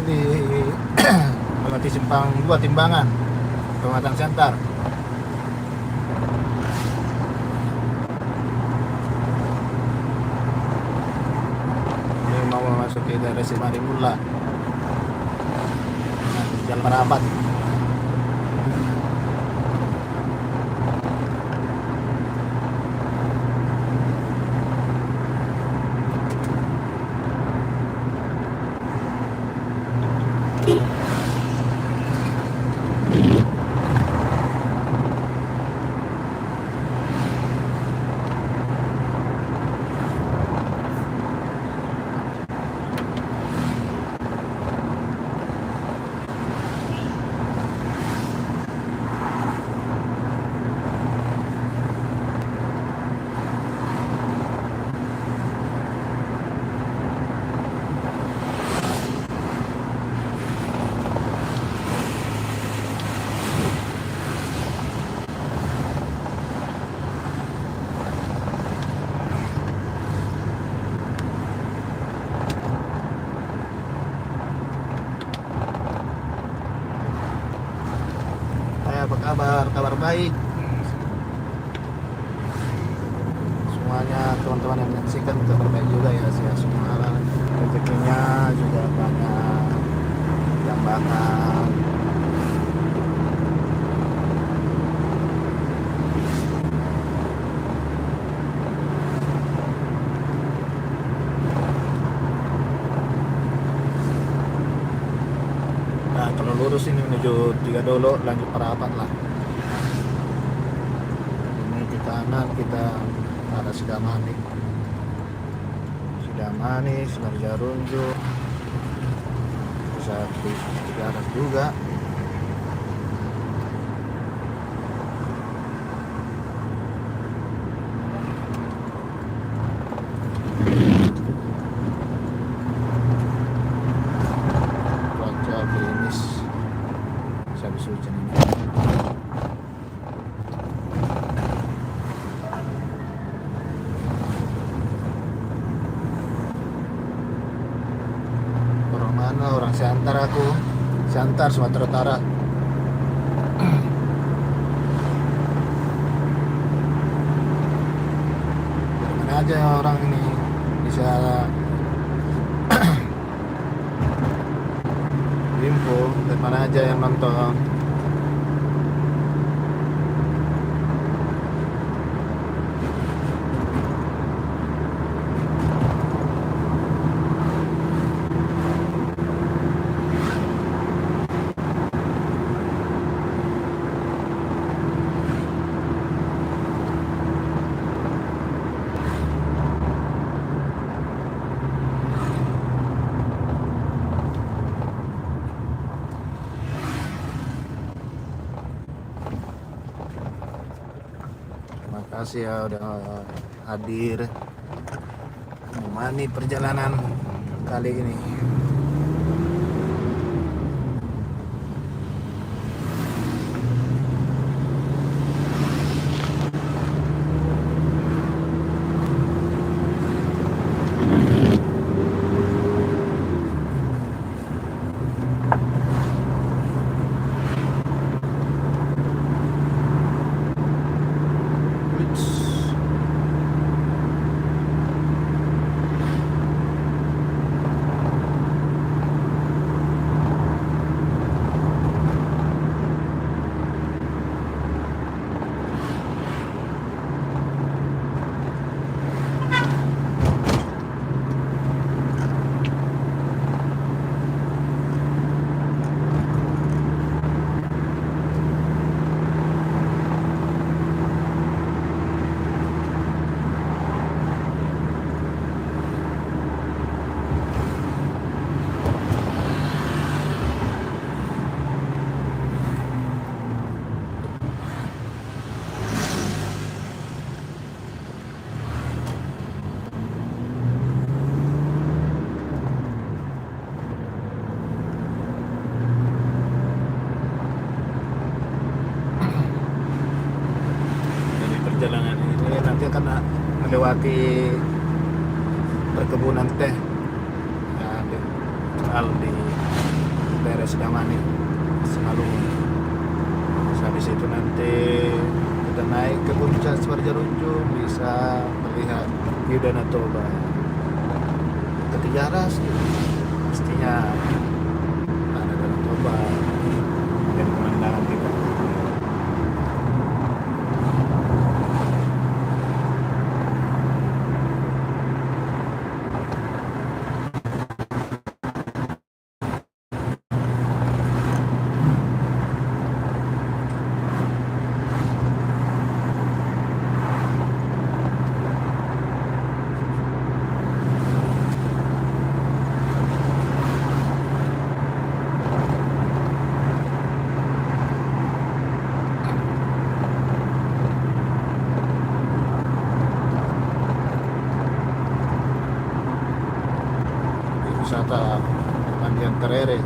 Di melewati simpang 2 Timbangan, Pematang Siantar. Ini mau memasuki daerah Simarimula, Jalan Parapat. Apa kabar? Kabar baik semuanya, teman-teman yang menyaksikan, kabar baik juga ya. Semua rezekinya juga banyak yang bakal. Nah, kalau lurus ini menuju Tiga Dolo, lanjut Parapat lah. Ini ke kanan kita arah Sidamani, Sidoarjo, bisa di atas juga. Habis hujan ini. Orang mana? Orang Siantar aku. Siantar, Sumatera Utara. Mana aja orang ini bisa info dari mana aja yang nonton. Kasih ya udah hadir menemani perjalanan kali ini. Perjalanan ini nanti akan melewati perkebunan teh ya, di daerah Sidamani Simalungun. Habis itu nanti kita naik ke puncak Suparjarunjung, bisa melihat view Danau Toba ke 3 pastinya ada Danau Toba dan pemandangan kita. Wisata Mandian Terere.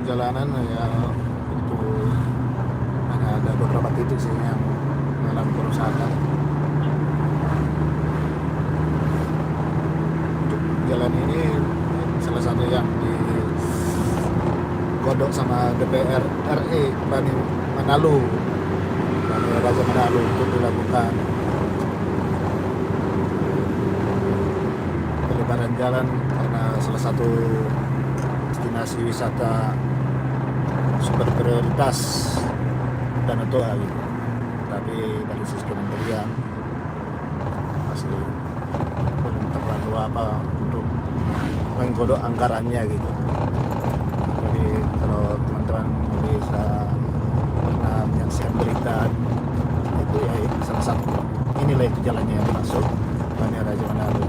Jalanan ya itu hanya ada beberapa titik sih yang mengalami kerusakan. Untuk jalan ini salah satu yang digodok sama DPR RI Bani Raja Manado untuk dilakukan pelebaran jalan karena salah satu destinasi wisata super prioritas Danau Toba gitu. Tapi dari sisi kementerian masih belum terlalu apa untuk menggodok anggarannya gitu. Jadi kalau teman-teman bisa pernah menyaksikan berita itu ya salah satu inilah itu jalannya yang masuk Bani Raja Manado.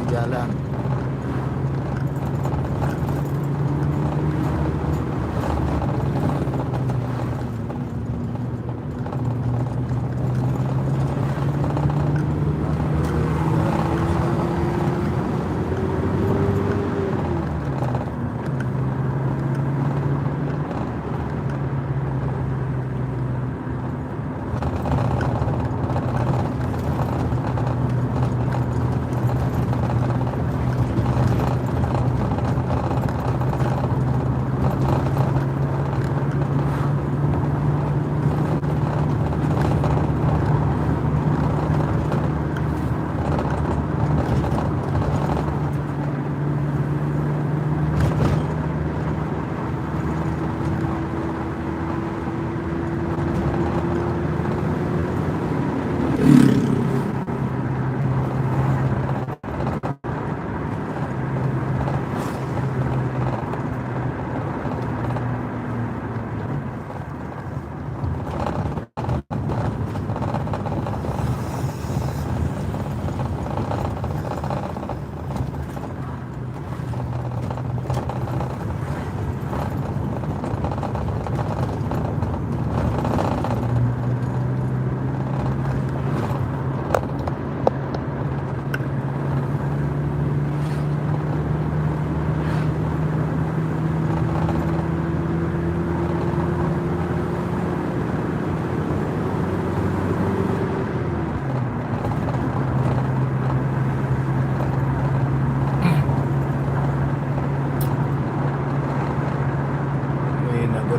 Jalan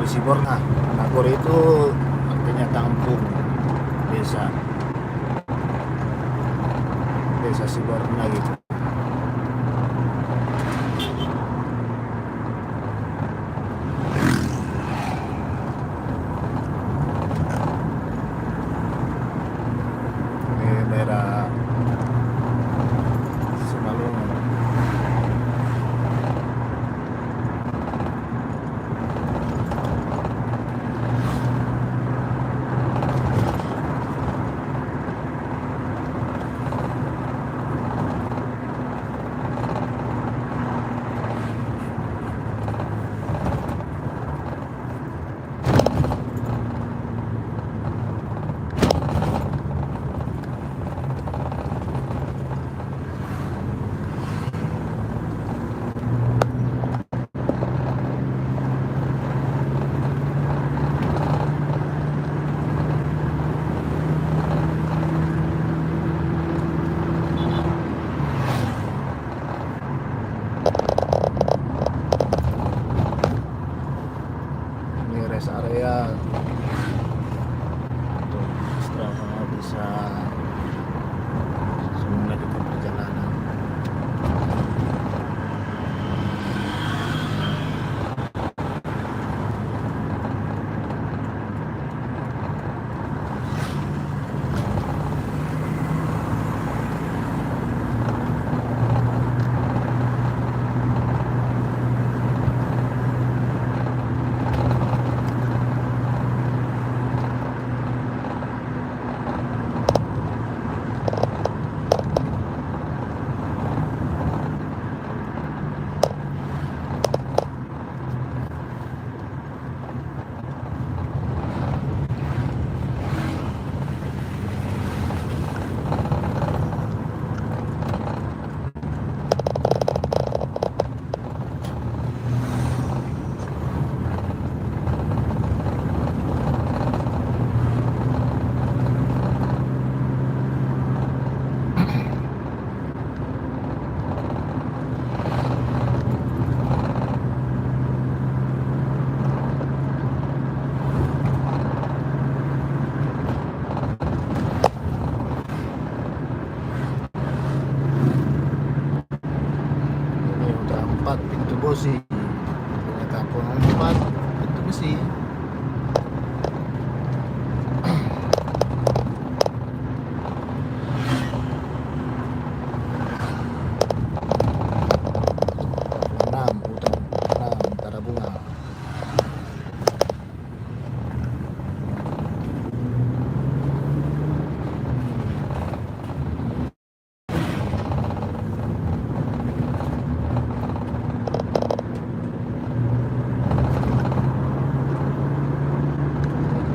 Nagori Siborna. Nagori itu artinya kampung, desa, desa Siborna gitu. Ini daerah Simalungun. Ini rest area untuk istirahat, bisa langsung melanjutkan perjalanan. Ini udah 4 pintu bosi. Ini kampung 4 pintu besi. Enam, hutan 6, Tarabunga.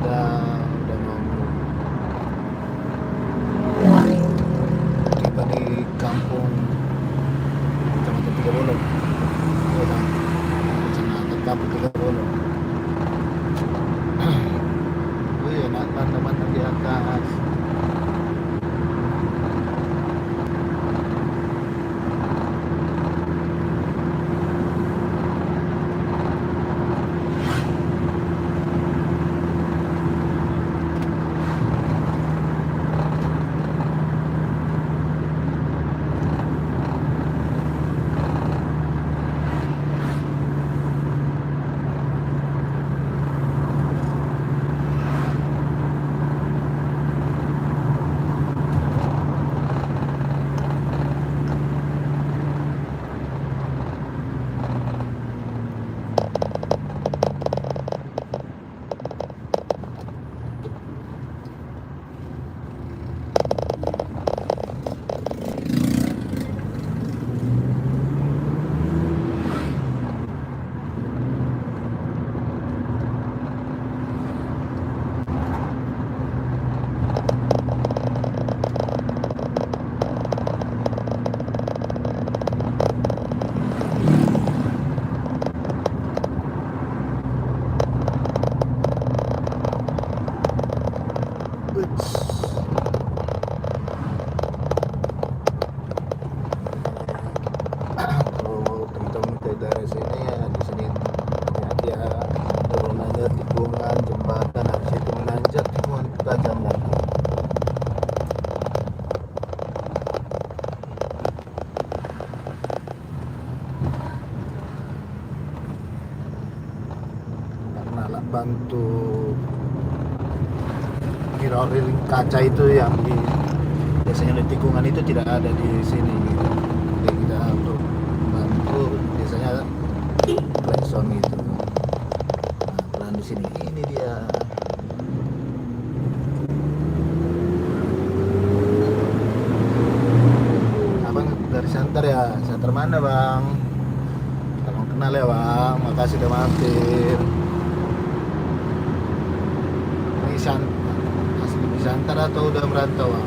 Udah mau tiba di kampung Kecamatan Tiga Bolong. Udah Kecamatan Kampung Tiga Bolong. Wih, enak teman-teman di atas. bantu mirroring kaca itu yang biasanya di tikungan itu tidak ada di sini gitu. Jadi kita untuk bantu biasanya klakson gitu. Nah, pelan di sini ini dia. Abang dari Santar ya? Santar mana bang? Salam kenal ya bang, makasih udah mampir. Ini asli di Santar atau udah merantau bang?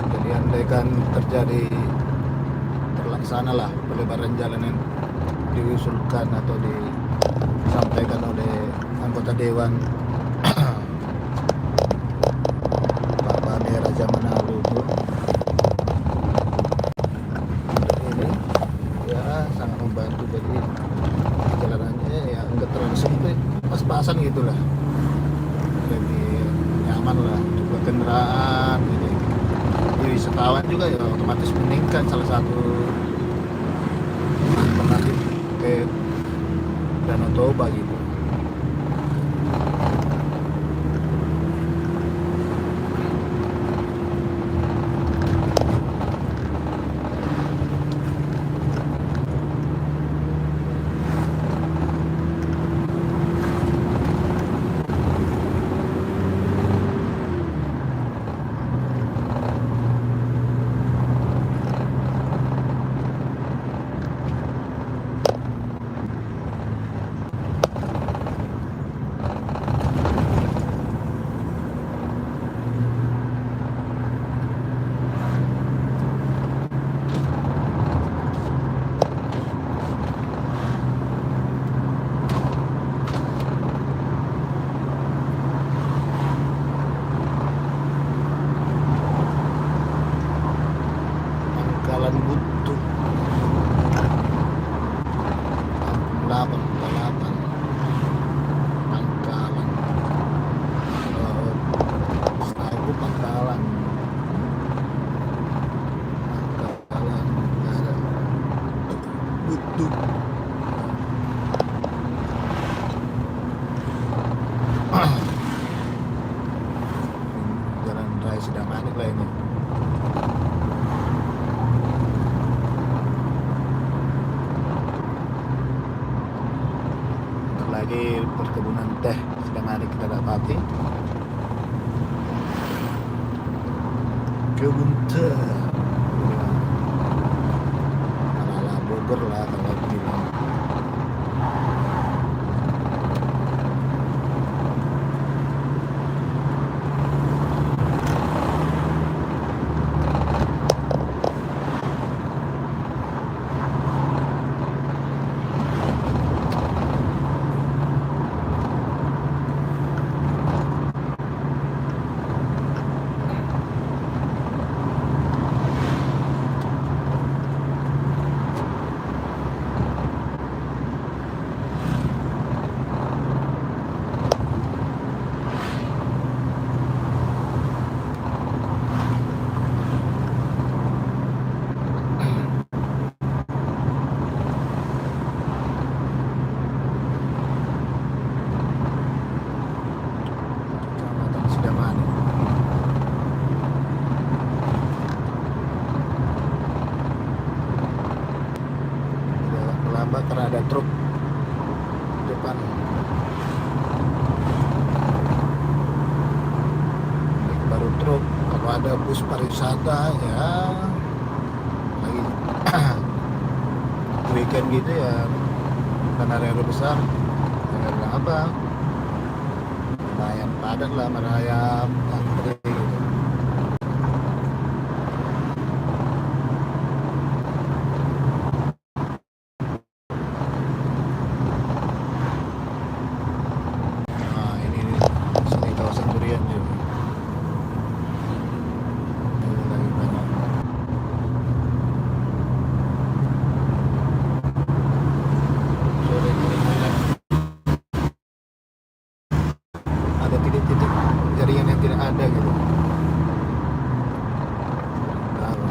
Jadi andaikan terjadi terlaksana lah pelebaran jalan yang diusulkan atau disampaikan oleh anggota dewan Bapak daerah zaman lalu itu, ini ya sangat membantu. Jadi jalanannya ya enggak terlalu sempit, pas-pasan gitulah, lebih nyaman lah untuk kendaraan gitu. Jadi wisatawan juga ya otomatis meningkat, salah satu alternatif ke Danau Toba gitu. Pangkalan Butuh 8 Pangkalan. Setelah itu Pangkalan ada Butuh. Jalan raya Sidamanik lah ini. Lagi perkebunan teh sedang ada kita dapati. Kebun teh ala-ala Bogor lah kalau bilang. Kecamatan Sidamanik. Udah terlambat karena ada truk depan. Ini baru truk. Kalau ada bus pariwisata ya lagi weekend gitu ya, karena area besar ya bilang apa, lumayan padat lah, merayap antri gitu. Nah ini sini kawasan Durian juga. jaringan yang tidak ada gitu. Tahu.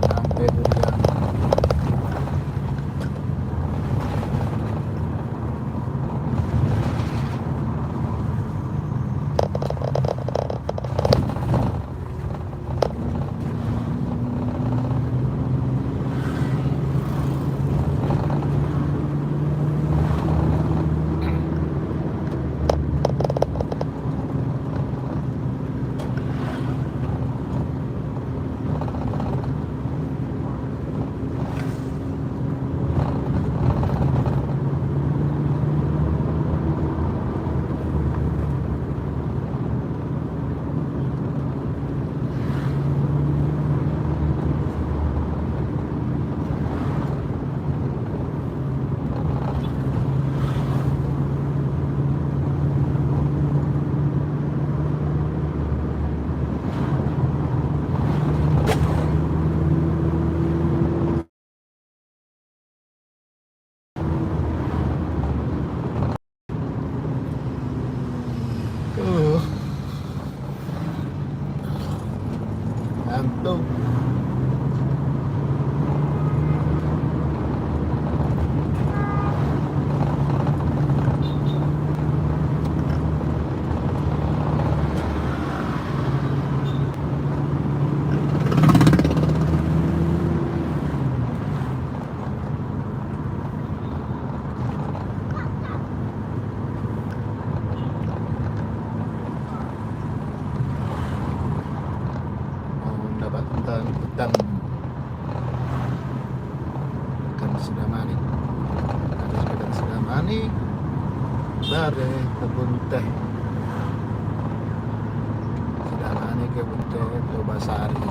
Sampai Durian. Ngantuk. Mau mendapat hutan Sidamani. Habis hutan Sidamani, baru kebun teh. Sidamani kebun teh Tobasari.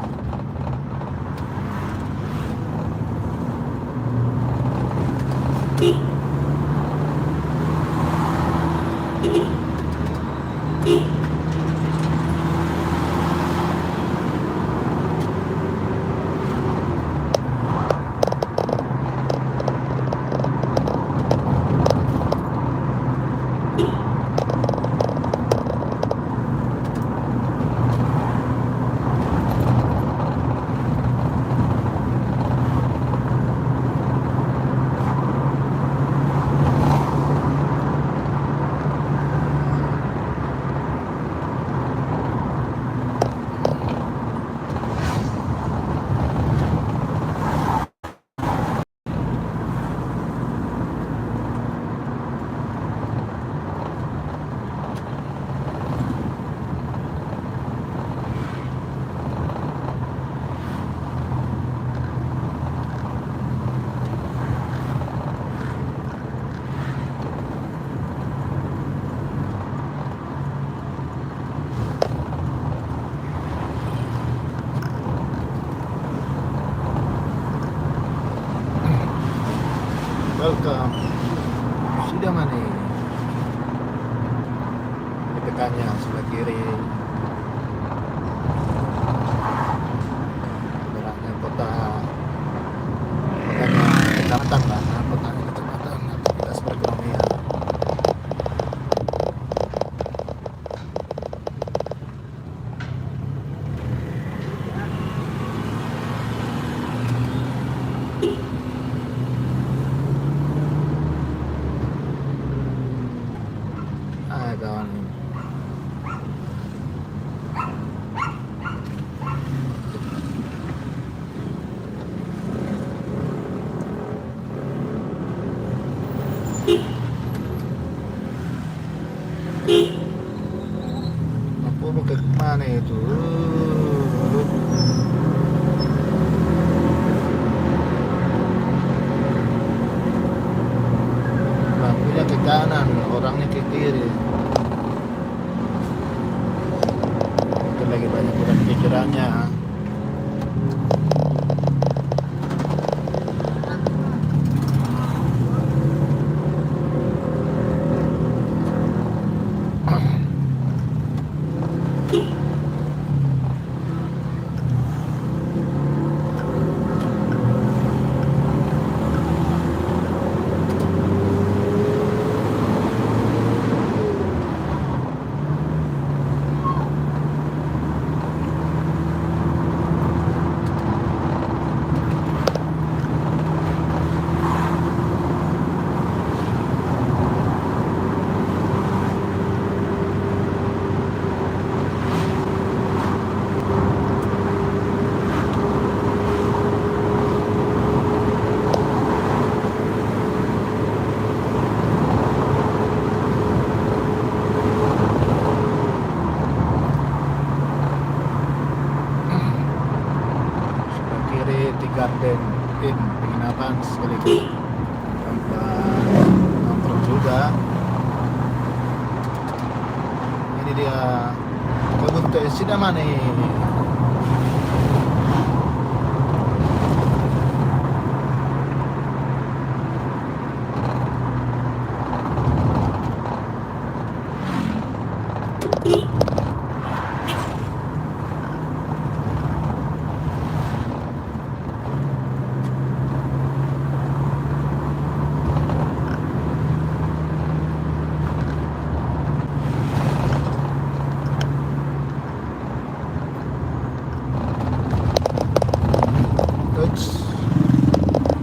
Welcome Sidamani. Tekannya sebelah kiri. Beratnya kotanya kecamatan lah, kotanya kecamatan, aktivitas perekonomian. Kawan. Lampu mau ke mana itu? Lampunya ke kanan, orangnya ke kiri. Itu lagi banyak beban pikirannya. Garden Inn penginapan sekaligus tempat nongkrong juga. Ini dia kebun teh Sidamani.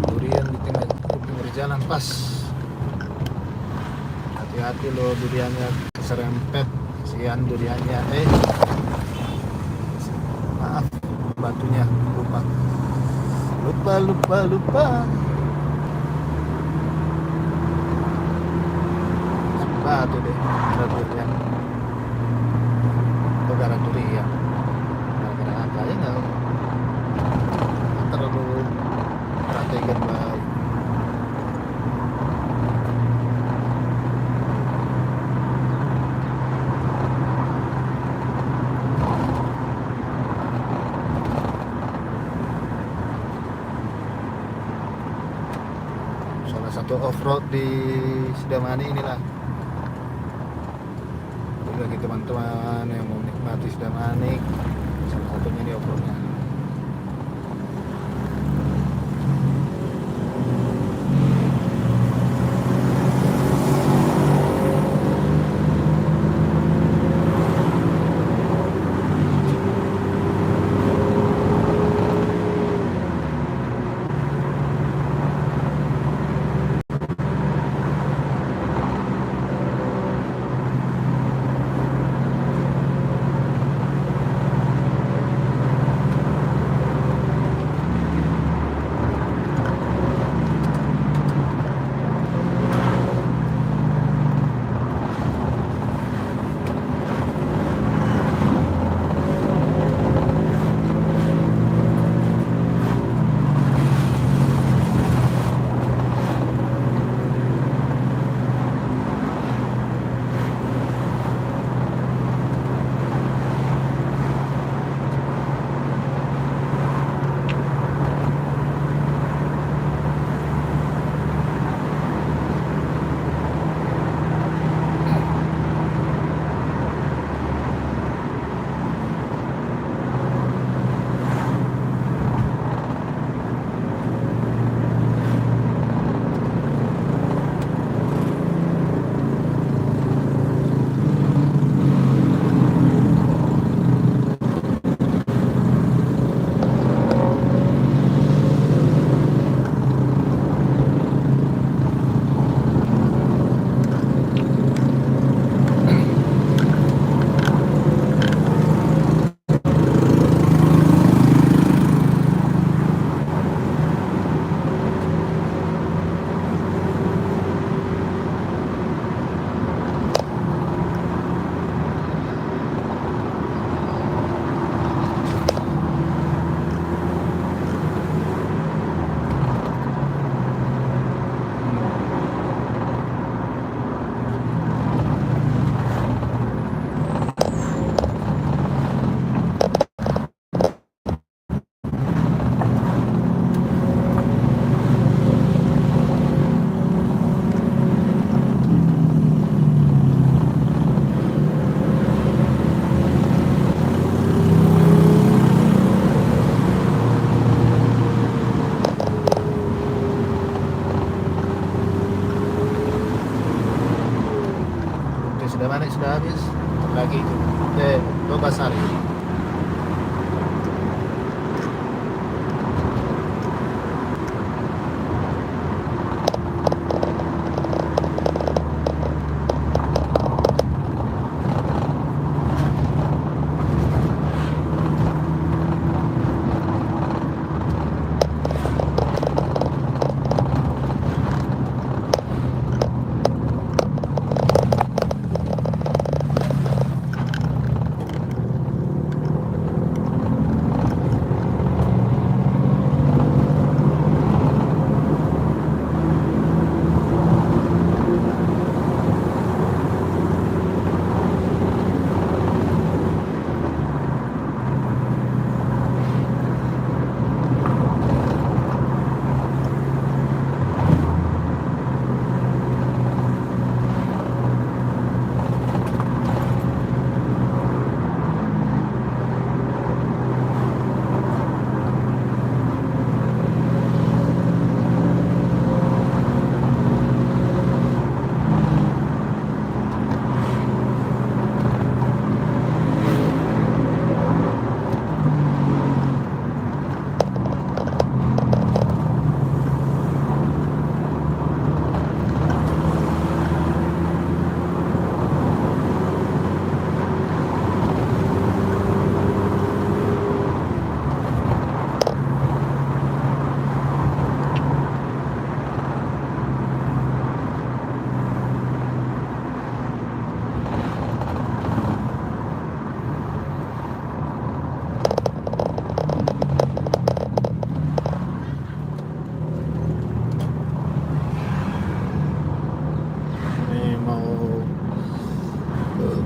Durian di pinggir jalan pas. Hati-hati lo, duriannya keserempet. Kasihan duriannya. Maaf, batunya lupa. Batu deh, ada durian. Gara durian. Gara apa ya nggak? Terlalu perhatikan baik. Salah satu off-road di Sidamani inilah. Bagi teman-teman yang mau menikmati Sidamani, salah satunya di off-roadnya. sudah manis, sudah habis. Lagi Tobasari.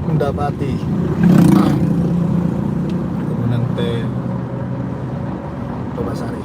Mendapati kemudian teh Tobasari.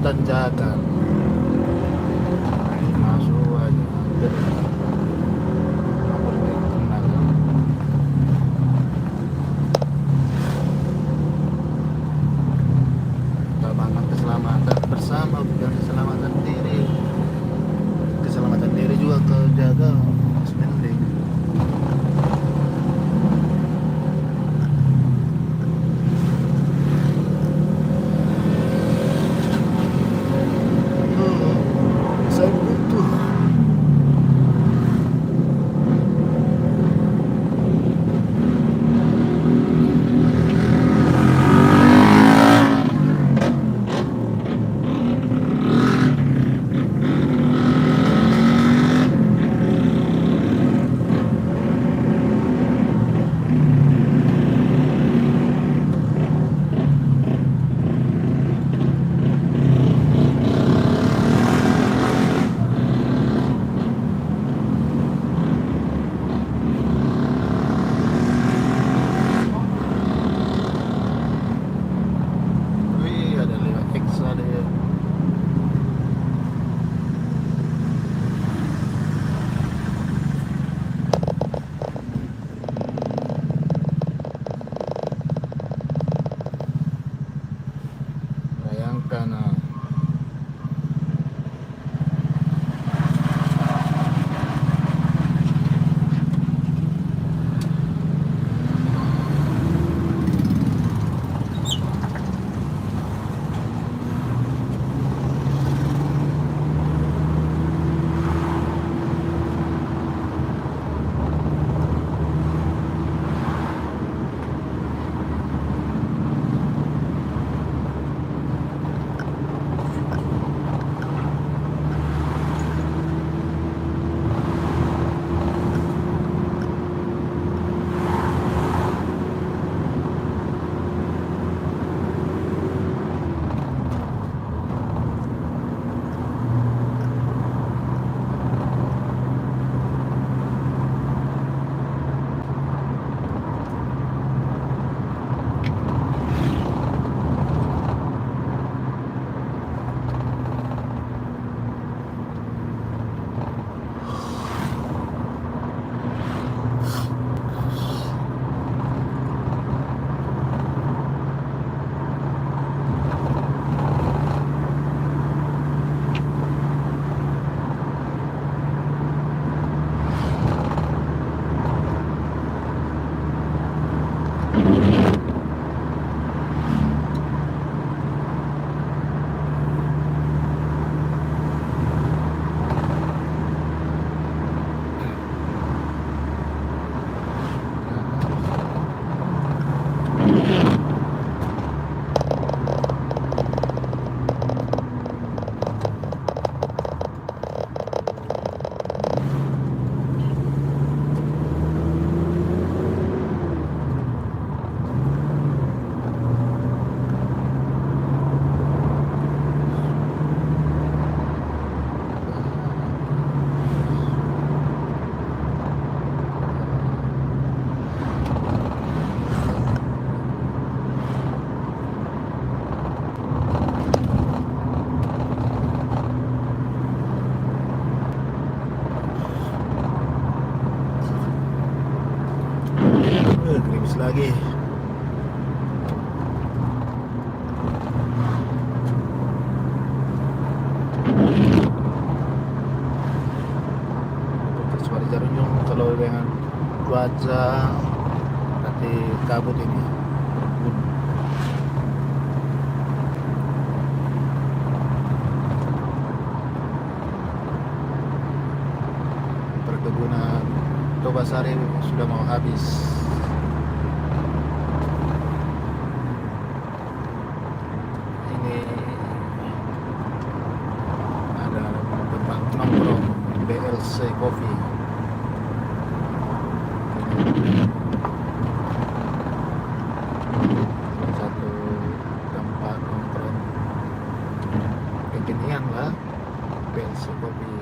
tanjakan masuk aja nomor kenal utamakan keselamatan bersama bukan keselamatan diri juga kejaga mas mending. Saya butuh bayangkan gerimis lagi. Kecuali Jarunjung kalau dengan cuaca nanti kabut ini perkebunan Tobasari sudah mau habis. Ini ada tempat nongkrong BLC Coffee. Satu tempat nongkrong kekinian lah, BLC Coffee.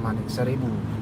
Manik 1000.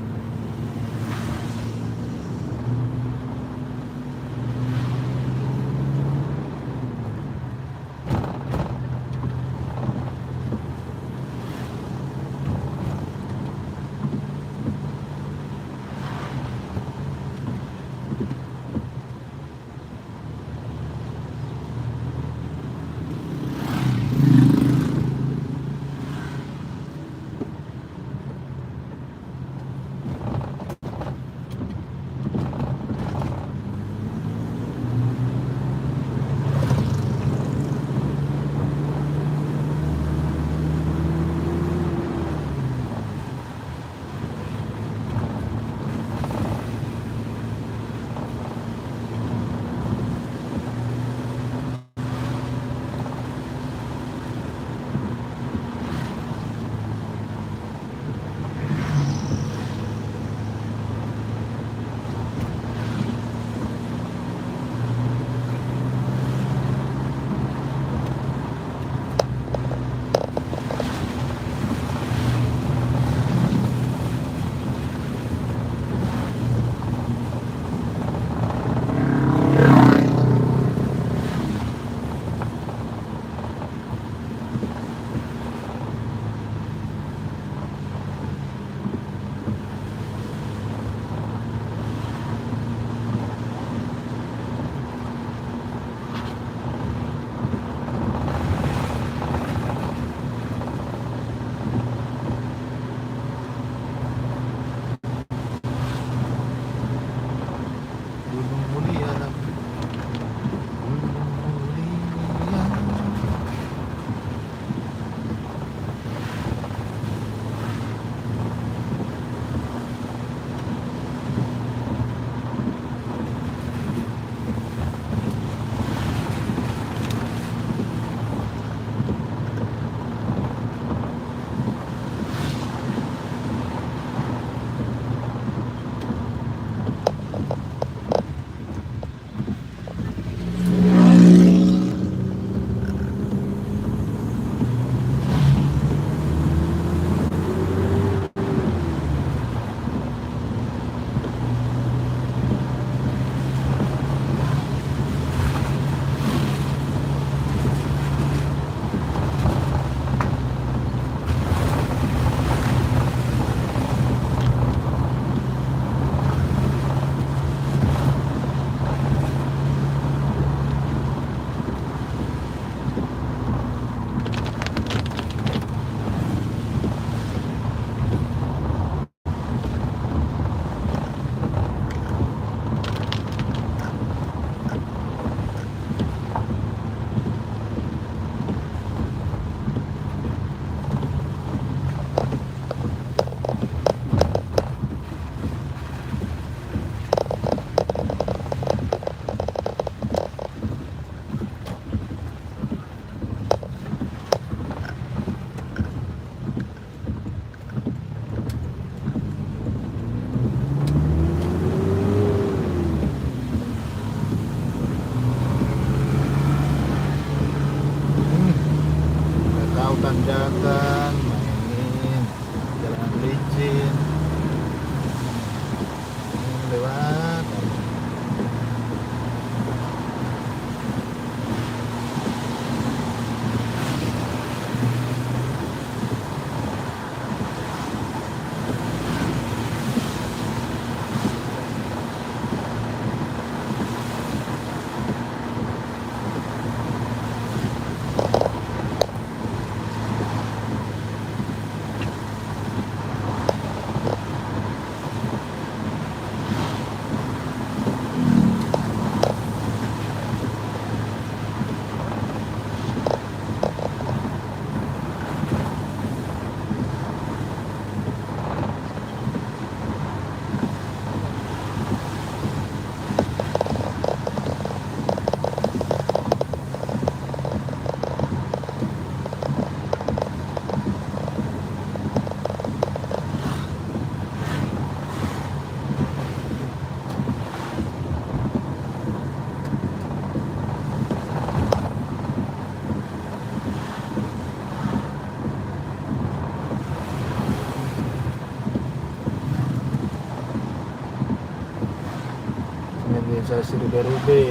si Rube-Rube.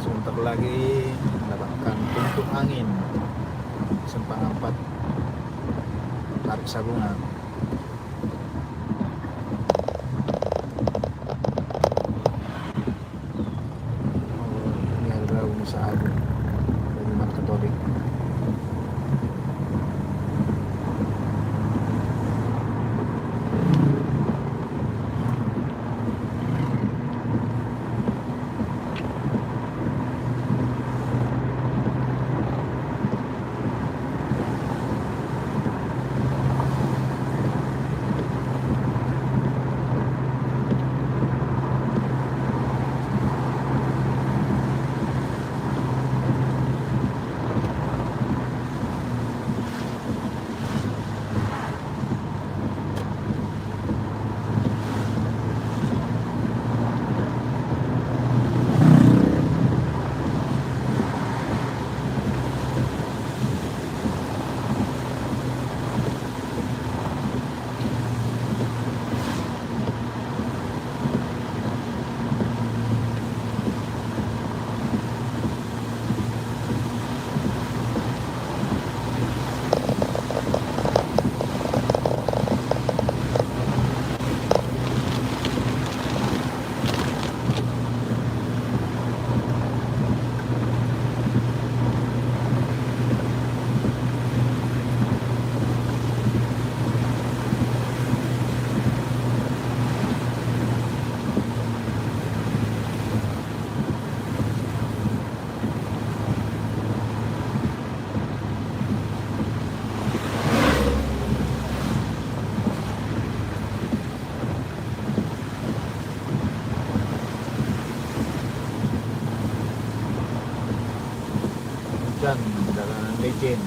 Sebentar lagi mendapatkan pintu angin simpang 4 tarik Sagungan. Ini adalah Unisa Agung dari Umat Katolik. Hujan dalam legend.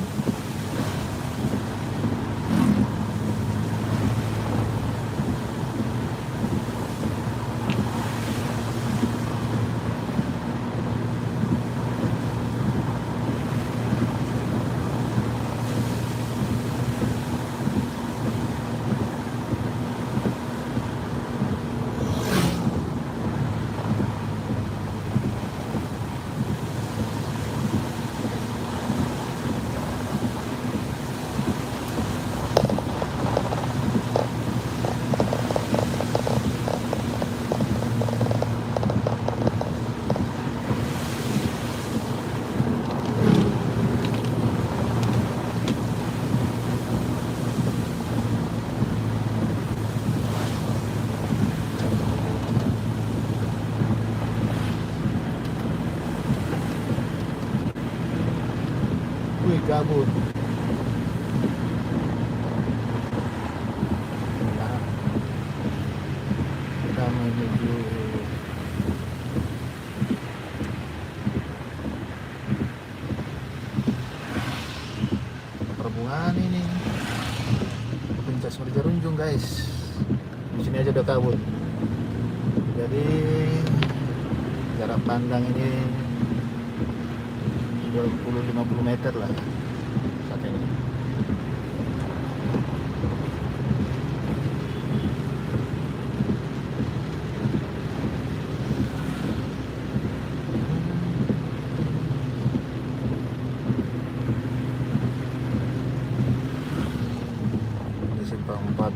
Wih, kabut. Nah, kita menuju perbungaan ini. Puncak Merjarunjung, guys. Di sini aja udah kabut. Jadi jarak pandang ini 20-50 meter lah saat ini. Di simpang 4.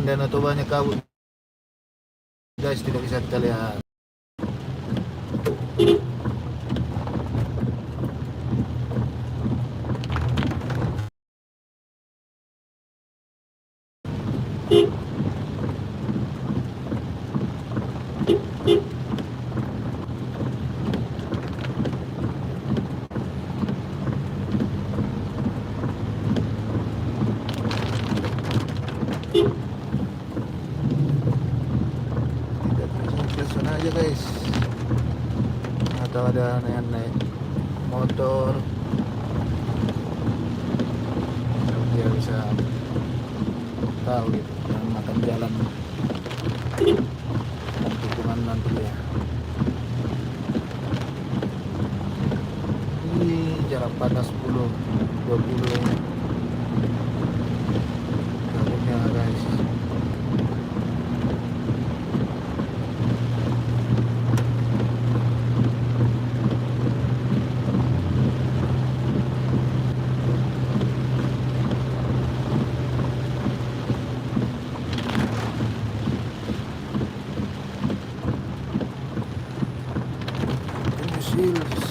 Danau Tobanya kabut guys, tidak bisa kita lihat. Tidak bisa sana aja guys, atau ada naik motor dia bisa tahu gitu yang makan jalan dan tikungan nanti ya. Ini jarak pandang 10-20 kabutnya guys. Hills.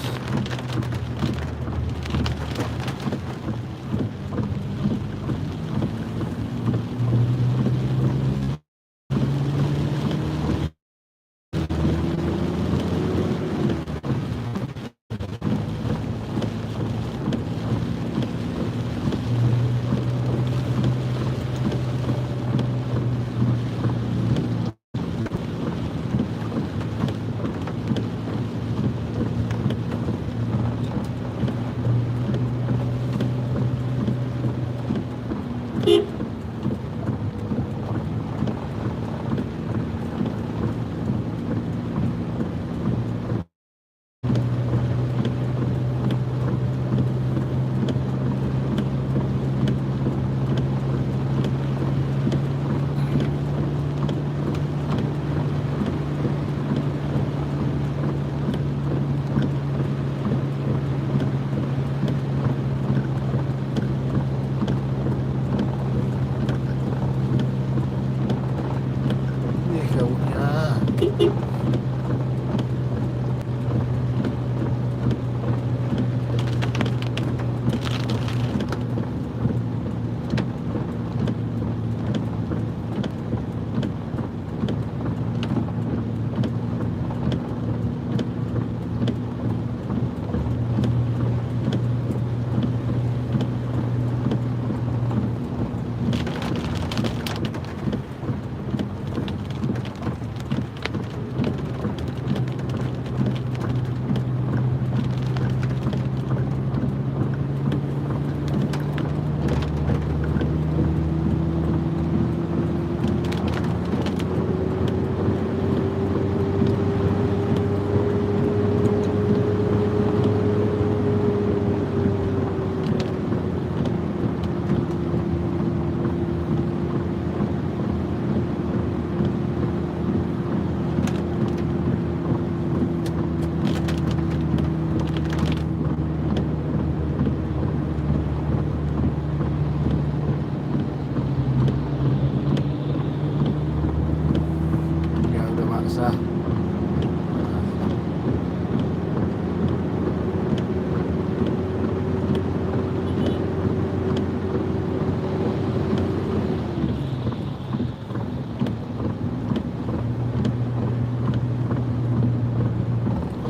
maksa.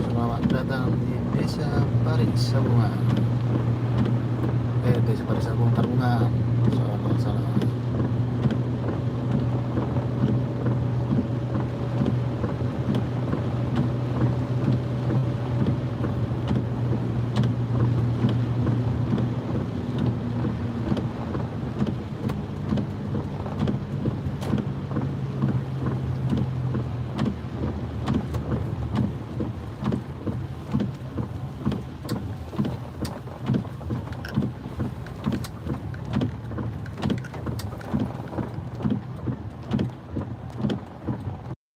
Selamat datang di Desa Parik Sabungan. Desa Parik Sabungan Tarungan.